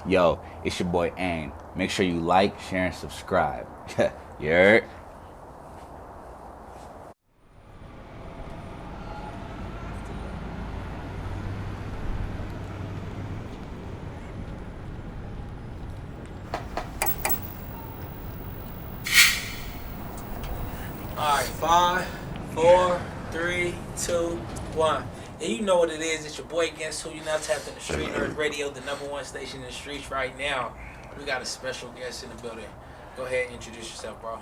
Yo, it's your boy Aiim. Make sure you like, share, and subscribe. You heard? Alright, 5, 4, 3, 2, 1. And you know what it is. It's your boy Against Who. You now tapped into Streetnerdz Radio, the #1 station in the streets right now. We got a special guest in the building. Go ahead and introduce yourself, bro.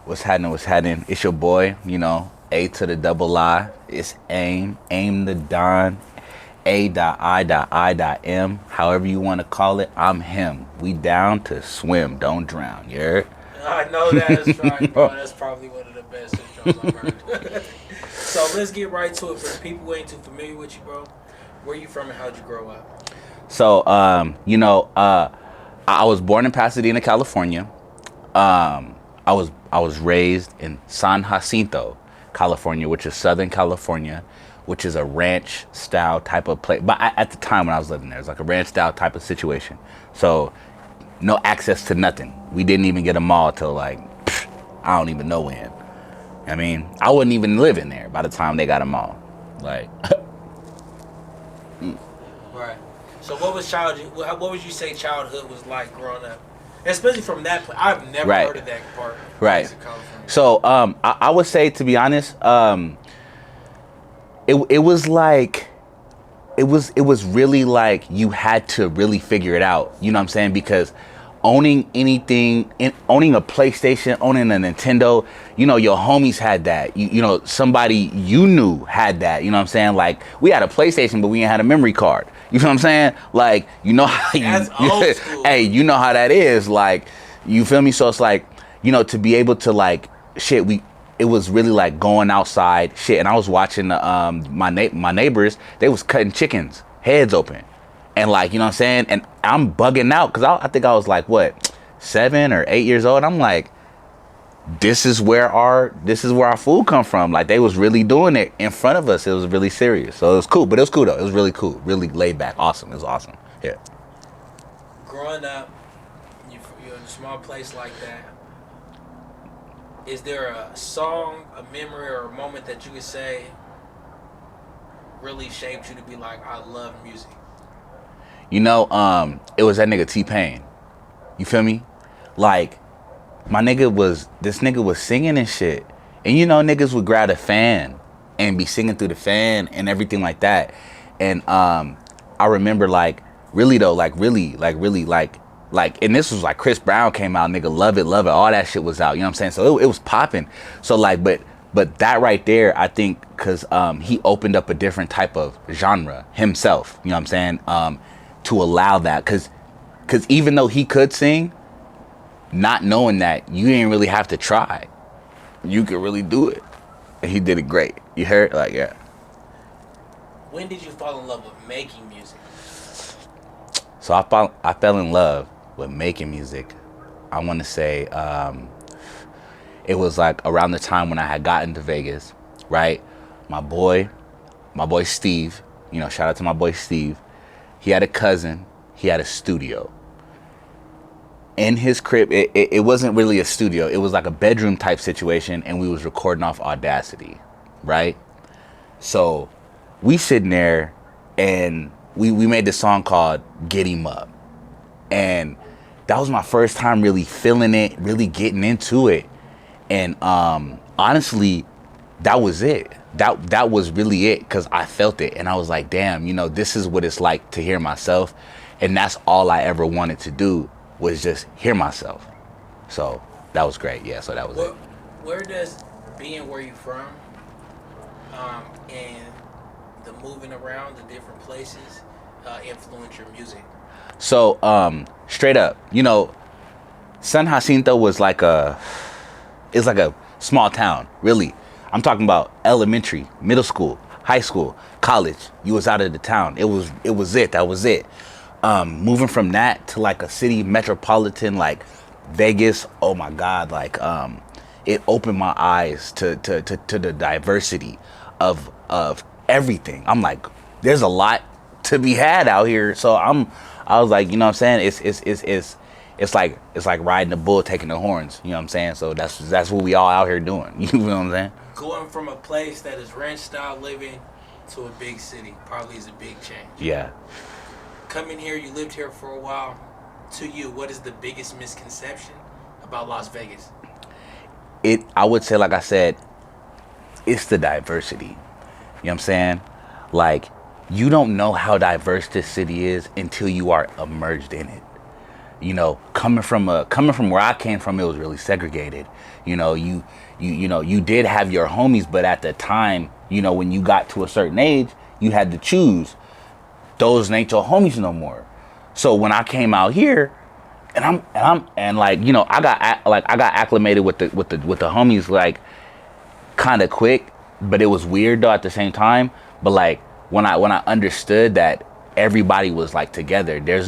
What's happening? What's happening? It's your boy, A to the double I. It's Aiim. Aiim the Don. A.I.I.M. However you want to call it, I'm him. We down to swim. Don't drown. You heard? I know that is right, bro. That's probably one of the best intros I've heard. So let's get right to it. For the people who ain't too familiar with you, bro, where you from and how'd you grow up? So, I was born in Pasadena, California. I was raised in San Jacinto, California, which is Southern California, which is a ranch style type of place. But at the time when I was living there, it was like a ranch style type of situation. So no access to nothing. We didn't even get a mall till I don't even know when. I mean, I wouldn't even live in there by the time they got a mall. Right. So what was childhood? What would you say childhood was like growing up? Especially from that point, I've never heard of that part. Right. So I would say, to be honest, it was like it was really like you had to really figure it out. You know what I'm saying? Because owning anything, owning a PlayStation, owning a Nintendo, your homies had that. Somebody you knew had that. You know what I'm saying? Like, we had a PlayStation, but we ain't had a memory card. You know what I'm saying? Like, how That's old school. Hey, you know how that is. Like, you feel me? So it's like, to be able to like it was really like going outside shit. And I was watching my neighbors, they was cutting chickens heads open. And like, you know what I'm saying? And I'm bugging out because I think I was like, 7 or 8 years old. I'm like, this is where our food come from. Like, they was really doing it in front of us. It was really serious. So it was cool. But it was cool though. It was really cool. Really laid back. Awesome. It was awesome. Yeah. Growing up, you're in a small place like that. Is there a song, a memory, or a moment that you could say really shaped you to be like, I love music? It was that nigga T-Pain. You feel me? Like, this nigga was singing and shit. And niggas would grab a fan and be singing through the fan and everything like that. And I remember like, really though, like and this was like Chris Brown came out, nigga, love it, all that shit was out, you know what I'm saying? So it was popping. So like, but that right there, I think, because he opened up a different type of genre himself, you know what I'm saying? To allow that, because even though he could sing, not knowing that, you didn't really have to try. You could really do it. And he did it great. You heard? Like, yeah. When did you fall in love with making music? So I fell in love with making music. I want to say it was like around the time when I had gotten to Vegas, right? My boy Steve, shout out to my boy Steve. He had a cousin. He had a studio. In his crib, it wasn't really a studio. It was like a bedroom type situation, and we was recording off Audacity, right? So we sitting there, and we made this song called Get Him Up. And that was my first time really feeling it, really getting into it. And honestly, that was it. That was really it, because I felt it. And I was like, damn, this is what it's like to hear myself. And that's all I ever wanted to do, was just hear myself. So that was great. Yeah, so that was it. Where does being where you from and the moving around to different places influence your music? So straight up, San Jacinto was like it's like a small town, really. I'm talking about elementary, middle school, high school, college. You was out of the town. That was it. Moving from that to like a city metropolitan like Vegas, oh my God, like it opened my eyes to the diversity of everything. I'm like, there's a lot to be had out here. So I'm I was like, you know what I'm saying? It's like riding the bull, taking the horns. You know what I'm saying? So that's what we all out here doing. You know what I'm saying? Going from a place that is ranch style living to a big city probably is a big change. Yeah. Coming here, you lived here for a while. To you, what is the biggest misconception about Las Vegas? I would say, like I said, it's the diversity. You know what I'm saying? Like, you don't know how diverse this city is until you are immersed in it. You know, coming from where I came from, it was really segregated. You know, you did have your homies, but at the time, you know, when you got to a certain age, you had to choose. Those ain't your homies no more. So when I came out here, and like, you know, I got acclimated with the homies like kind of quick, but it was weird though at the same time. But like when I understood that everybody was like together, there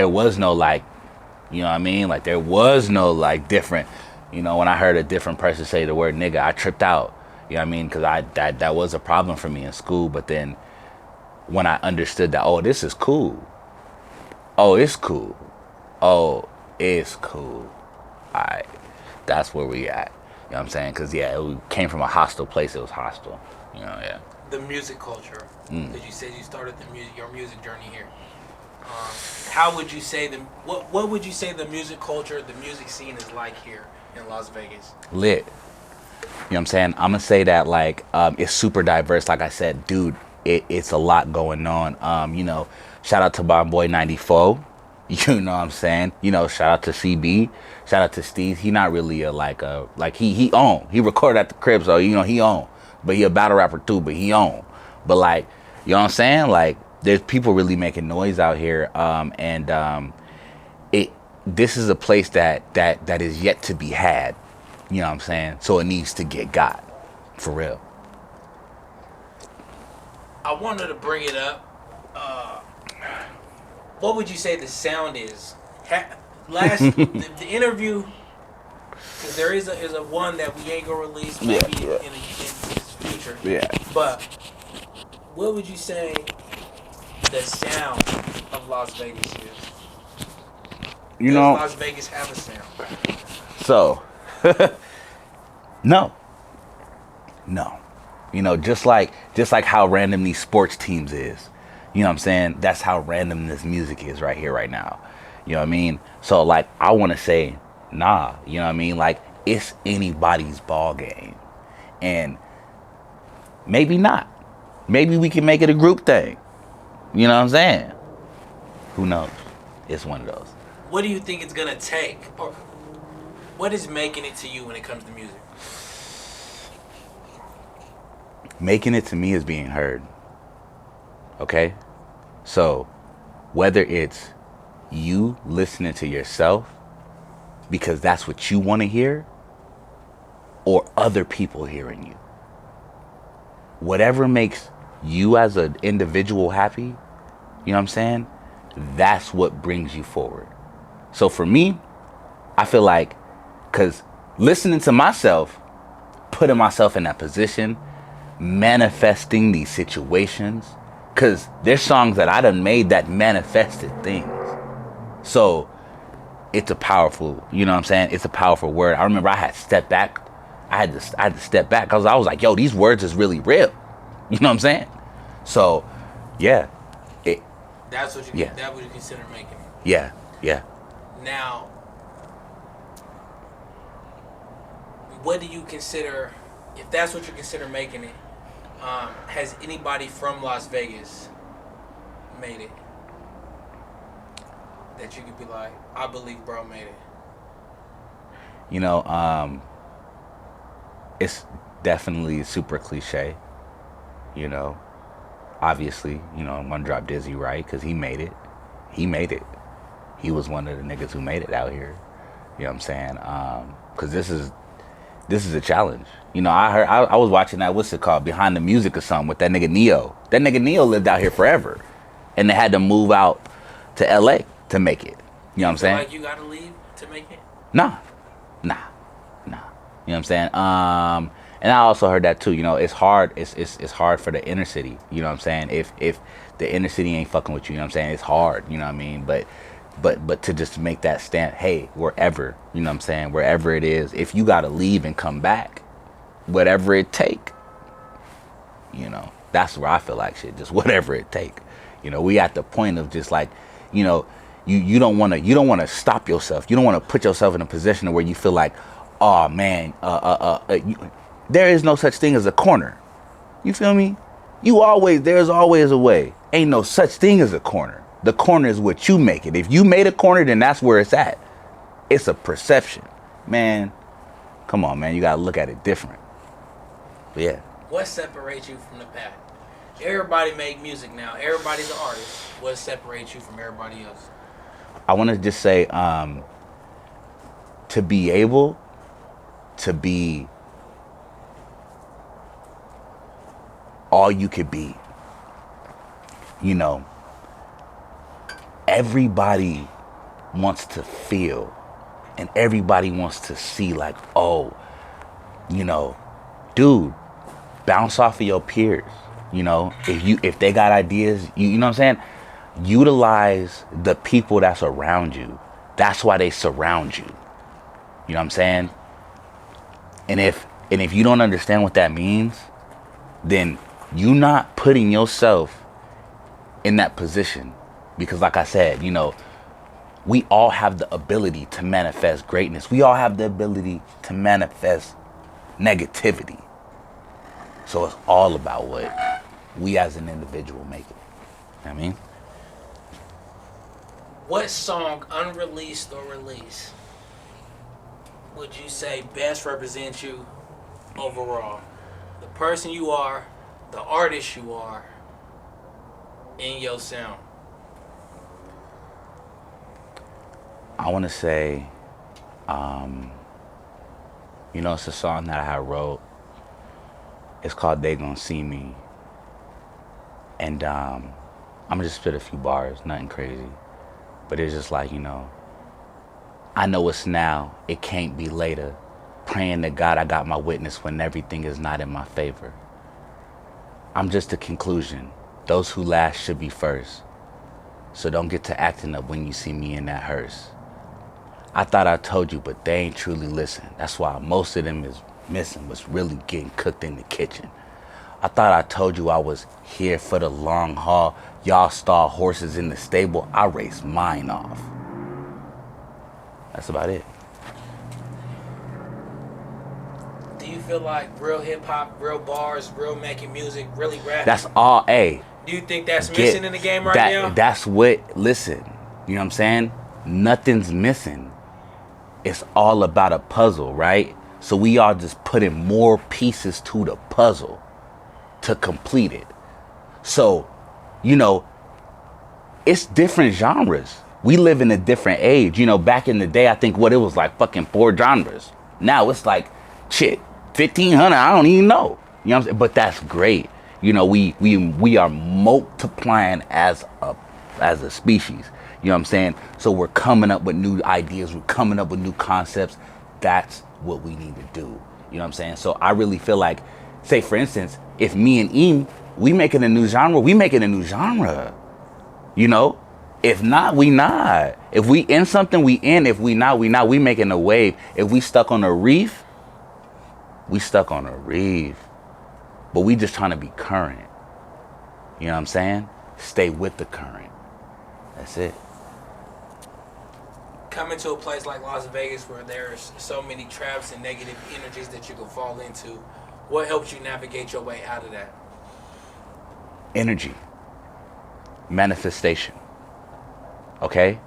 was no like, you know what I mean? Like there was no like different, you know, when I heard a different person say the word nigga, I tripped out. You know what I mean? Because that was a problem for me in school. But then when I understood that, oh, this is cool. Oh, it's cool. Oh, it's cool. Alright, that's where we at. You know what I'm saying? Because yeah, we came from a hostile place. It was hostile. You know, yeah. The music culture. Because you said you started your music journey here. How would you say what would you say the music culture, the music scene is like here in Las Vegas? Lit. You know what I'm saying? I'm gonna say that like it's super diverse. Like I said, dude, it's a lot going on. You know, shout out to my boy 94. You know what I'm saying? You know, shout out to CB. Shout out to Steve. He not really he own. He recorded at the crib, so you know he own. But he a battle rapper too, but he own. But like, you know what I'm saying? Like, there's people really making noise out here. This is a place that is yet to be had. You know what I'm saying? So it needs to get got. For real. I wanted to bring it up. What would you say the sound is? The interview, because there is a one that we ain't gonna release maybe in the future. Yeah. But what would you say the sound of Las Vegas is? You know, Does Las Vegas have a sound? So, no. You know, just like how random these sports teams is. You know what I'm saying? That's how random this music is right here, right now. You know what I mean? So, like, I want to say, nah. You know what I mean? Like, it's anybody's ball game. And maybe not. Maybe we can make it a group thing. You know what I'm saying? Who knows? It's one of those. What do you think it's going to take? Or what is making it to you when it comes to music? Making it to me is being heard. Okay? So, whether it's you listening to yourself because that's what you want to hear, or other people hearing you, whatever makes you as an individual happy, you know what I'm saying? That's what brings you forward. So for me, I feel like, because listening to myself, putting myself in that position, manifesting these situations, because there's songs that I done made that manifested things. So it's a powerful, you know what I'm saying? It's a powerful word. I remember I had to step back. I had to step back because I was like, yo, these words is really real. You know what I'm saying? So, yeah. That's what you that would you consider making it. Yeah. Now, what do you consider, if that's what you consider making it, has anybody from Las Vegas made it? That you could be like, I believe bro made it. You know, it's definitely super cliche. You know, obviously, you know, I'm gonna drop Dizzy right because he made it. He was one of the niggas who made it out here. You know what I'm saying? Because this is a challenge. You know, I was watching that, what's it called, Behind the Music or something with that nigga Neo. That nigga Neo lived out here forever, and they had to move out to LA to make it. You know what I'm saying? Like you gotta leave to make it? Nah. You know what I'm saying? And I also heard that too. You know, it's hard. It's hard for the inner city. You know what I'm saying? If the inner city ain't fucking with you. You know what I'm saying? It's hard. You know what I mean? But to just make that stand, hey, wherever, you know what I'm saying? Wherever it is, if you got to leave and come back, whatever it take, you know, that's where I feel like shit, just whatever it take. You know, we at the point of just like, you know, you don't want to stop yourself. You don't want to put yourself in a position where you feel like, oh man, there is no such thing as a corner. You feel me? There's always a way. Ain't no such thing as a corner. The corner is what you make it. If you made a corner, then that's where it's at. It's a perception. Man, come on, man. You got to look at it different. But yeah. What separates you from the pack? Everybody make music now. Everybody's an artist. What separates you from everybody else? I want to just say, to be able to be all you could be, you know, everybody wants to feel and everybody wants to see like, oh, you know, dude, bounce off of your peers. You know, if they got ideas, you know what I'm saying? Utilize the people that's around you. That's why they surround you. You know what I'm saying? And if you don't understand what that means, then you not putting yourself in that position. Because like I said, you know, we all have the ability to manifest greatness. We all have the ability to manifest negativity. So it's all about what we as an individual make it. You know what I mean? What song, unreleased or released, would you say best represents you overall? The person you are, the artist you are, in your sound. I want to say, you know, it's a song that I wrote. It's called They Gon' See Me. And I'm going to just spit a few bars, nothing crazy. But it's just like, you know, I know it's now, it can't be later. Praying to God I got my witness when everything is not in my favor. I'm just a conclusion. Those who last should be first. So don't get to acting up when you see me in that hearse. I thought I told you, but they ain't truly listen. That's why most of them is missing what's really getting cooked in the kitchen. I thought I told you I was here for the long haul. Y'all stall horses in the stable. I race mine off. That's about it. Do you feel like real hip hop, real bars, real making music, really rap? That's all, A. Do you think that's missing in the game right now? That's what, listen, you know what I'm saying? Nothing's missing. It's all about a puzzle, right? So we all just putting more pieces to the puzzle to complete it. So, you know, it's different genres. We live in a different age. You know, back in the day, I think what it was like fucking 4 genres. Now it's like, shit, 1,500, I don't even know. You know what I'm saying? But that's great. You know, we are multiplying as a species. You know what I'm saying? So we're coming up with new ideas. We're coming up with new concepts. That's what we need to do. You know what I'm saying? So I really feel like, say for instance, if me and Aiim, we making a new genre, we making a new genre. You know? If not, we not. If we in something, we in. If we not, we not. We making a wave. If we stuck on a reef, we stuck on a reef. But we just trying to be current. You know what I'm saying? Stay with the current. That's it. Coming to a place like Las Vegas where there's so many traps and negative energies that you can fall into, what helps you navigate your way out of that? Energy. Manifestation. Okay?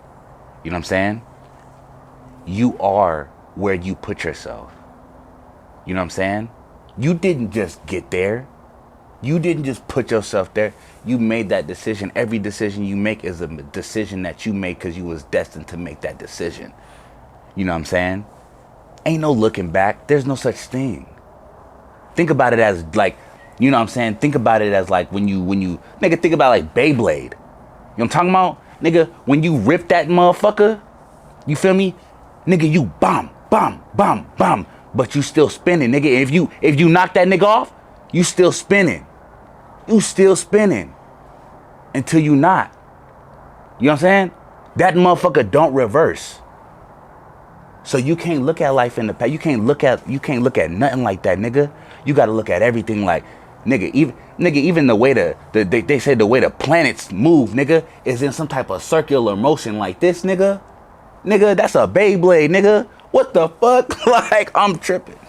You know what I'm saying? You are where you put yourself. You know what I'm saying? You didn't just get there. You didn't just put yourself there. You made that decision. Every decision you make is a decision that you make because you was destined to make that decision. You know what I'm saying? Ain't no looking back. There's no such thing. Think about it as like, you know what I'm saying? Think about it as like when you, nigga, think about like Beyblade. You know what I'm talking about? Nigga, when you rip that motherfucker, you feel me? Nigga, you bomb, bomb, bomb, bomb. But you still spinning, nigga. If you knock that nigga off, you still spinning. You still spinning. until you not. You know what I'm saying? That motherfucker don't reverse. So you can't look at life in the past. You can't look at nothing like that, nigga. You gotta look at everything like, nigga, even the way they say the way the planets move, nigga, is in some type of circular motion like this, nigga. Nigga, that's a Beyblade, nigga. What the fuck? Like, I'm tripping.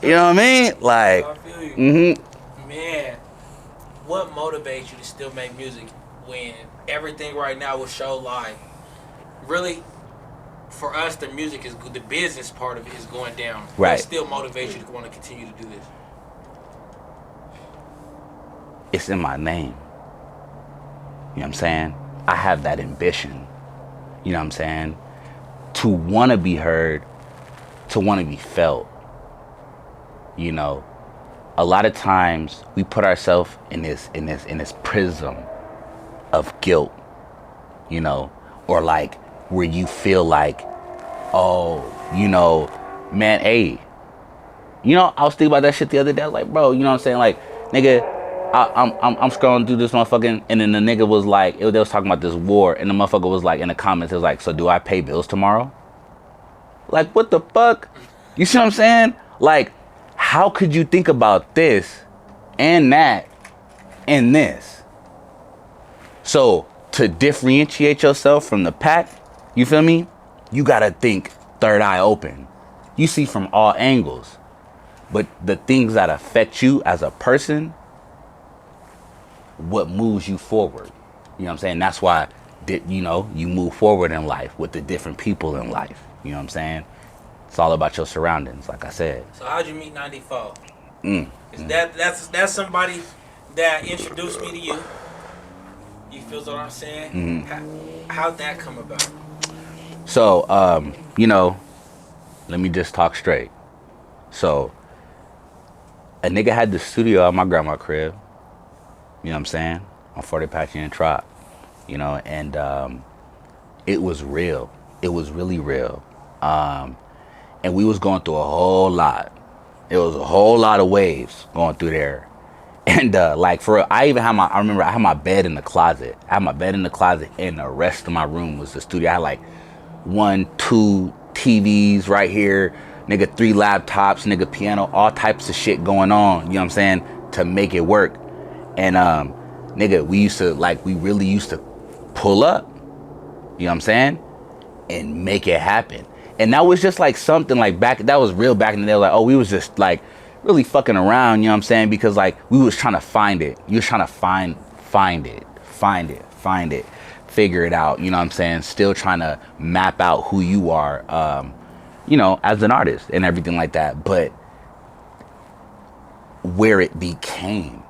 You know what I mean? Like, I feel you. Mm-hmm. Man, what motivates you to still make music when everything right now will show like, really, for us, the music is good. The business part of it is going down. Right. What still motivates you to want to continue to do this? It's in my name. You know what I'm saying? I have that ambition. You know what I'm saying? To want to be heard, to want to be felt. You know, a lot of times we put ourselves in this prism of guilt, you know, or like where you feel like, oh, you know, man, hey, you know, I was thinking about that shit the other day. I was like, bro, you know what I'm saying? Like, nigga, I'm scrolling through this motherfucking, and then the nigga was like, they was talking about this war, and the motherfucker was like in the comments, it was like, so do I pay bills tomorrow? Like, what the fuck? You see what I'm saying? Like, how could you think about this and that and this? So to differentiate yourself from the pack, you feel me? You gotta think third eye open. You see from all angles. But the things that affect you as a person, what moves you forward. You know what I'm saying? That's why, you know, you move forward in life with the different people in life. You know what I'm saying? It's all about your surroundings, like I said. So how'd you meet 94? That's somebody that introduced me to you. You feel what I'm saying? How'd that come about? So, you know, let me just talk straight. So, a nigga had the studio at my grandma's crib. You know what I'm saying? On 40 Apache and Trop. You know, and it was real. It was really real. And we was going through a whole lot. It was a whole lot of waves going through there. And like for real, I remember I had my bed in the closet. I had my bed in the closet, and the rest of my room was the studio. I had like 1, 2 TVs right here, nigga, 3 laptops, nigga, piano, all types of shit going on, you know what I'm saying, to make it work. And nigga, we really used to pull up, you know what I'm saying, and make it happen. And that was just like something like that was real back in the day. Like, oh, we was just like really fucking around, you know what I'm saying? Because like we was trying to find it. You was trying to find it, figure it out, you know what I'm saying? Still trying to map out who you are, you know, as an artist and everything like that. But where it became,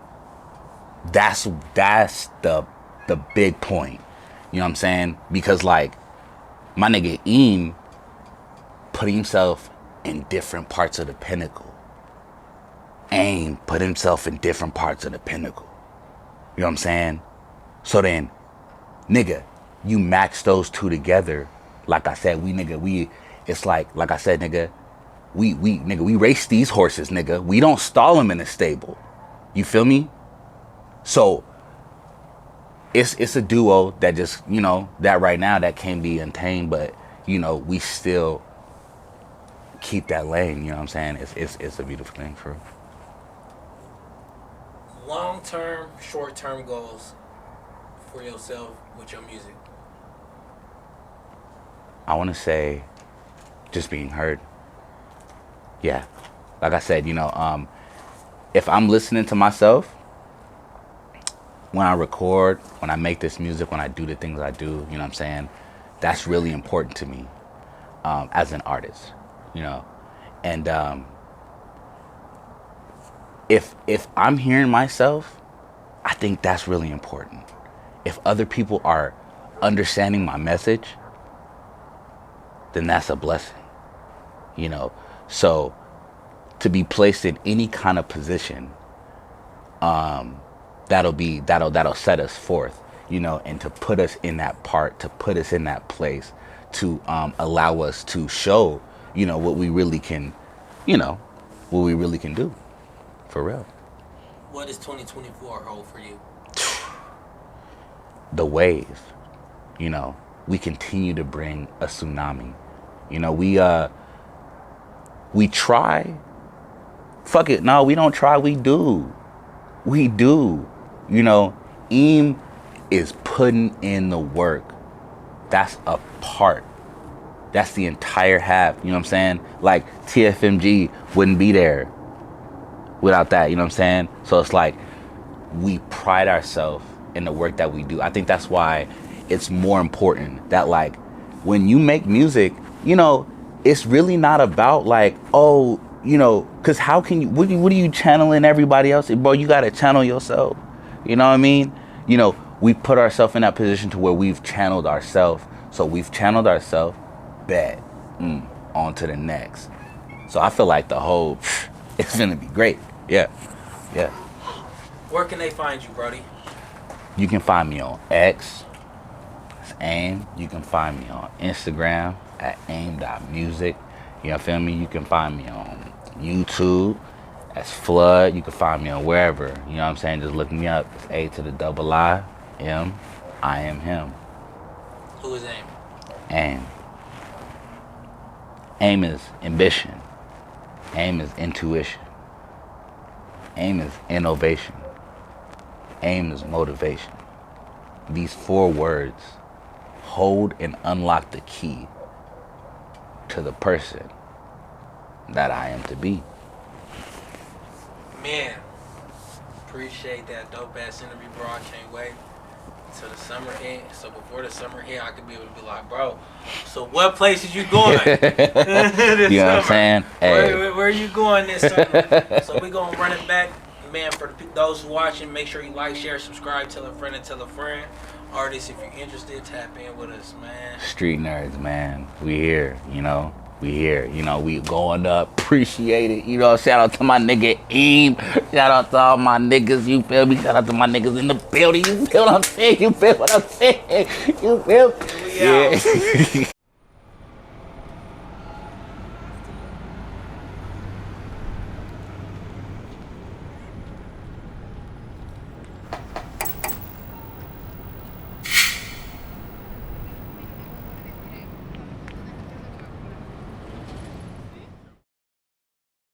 that's the big point. You know what I'm saying? Because like my nigga Aiim put himself in different parts of the pinnacle. Aiim put himself in different parts of the pinnacle. You know what I'm saying? So then, nigga, you match those two together. Like I said, it's like I said, nigga, we race these horses, nigga. We don't stall them in a stable. You feel me? So it's a duo that just, you know, that right now that can be untamed, but you know, we still keep that lane, you know what I'm saying? It's a beautiful thing for real. Long-term, short-term goals for yourself with your music? I want to say just being heard. Yeah. Like I said, you know, if I'm listening to myself, when I record, when I make this music, when I do the things I do, you know what I'm saying? That's really important to me as an artist, you know? And if I'm hearing myself, I think that's really important. If other people are understanding my message, then that's a blessing, you know? So to be placed in any kind of position, that'll set us forth, you know, and to put us in that part, to put us in that place, to allow us to show, you know, what we really can, you know, what we really can do, for real. What does 2024 hold for you? the wave. You know, we continue to bring a tsunami. You know, we try. Fuck it. No, we don't try. We do. We do. You know, Aiim is putting in the work. That's a part. That's the entire half. You know what I'm saying? Like TFMG wouldn't be there without that. You know what I'm saying? So it's like we pride ourselves in the work that we do. I think that's why it's more important that, like, when you make music, you know, it's really not about like, oh, you know, because how can you, what are you channeling everybody else? Bro, you got to channel yourself. You know what I mean? You know, we put ourselves in that position to where we've channeled ourselves. So we've channeled ourselves, bet, on to the next. So I feel like the whole, it's going to be great. Yeah. Yeah. Where can they find you, Brody? You can find me on X. It's Aiim. You can find me on Instagram at aiim.music. You know, feel me? You can find me on YouTube. That's Flood. You can find me on wherever. You know what I'm saying? Just look me up. It's A to the double I, M. I am him. Who is Aiim? Aiim. Aiim is ambition. Aiim is intuition. Aiim is innovation. Aiim is motivation. These 4 words hold and unlock the key to the person that I am to be. Man, appreciate that dope ass interview, bro. I can't wait till the summer ends. So before the summer ends, I could be able to be like, bro, so what places you going? You know what I'm saying? Hey. Where are you going this summer? So we're going to run it back. Man, for those watching, make sure you like, share, subscribe, tell a friend and tell a friend. Artists, if you're interested, tap in with us, man. Streetnerdz, man. We here, you know. We here, you know, we going up. Appreciate it. You know, shout out to my nigga Aiim. Shout out to all my niggas, you feel me? Shout out to my niggas in the building. You feel what I'm saying? You feel what I'm saying? You feel? Yeah.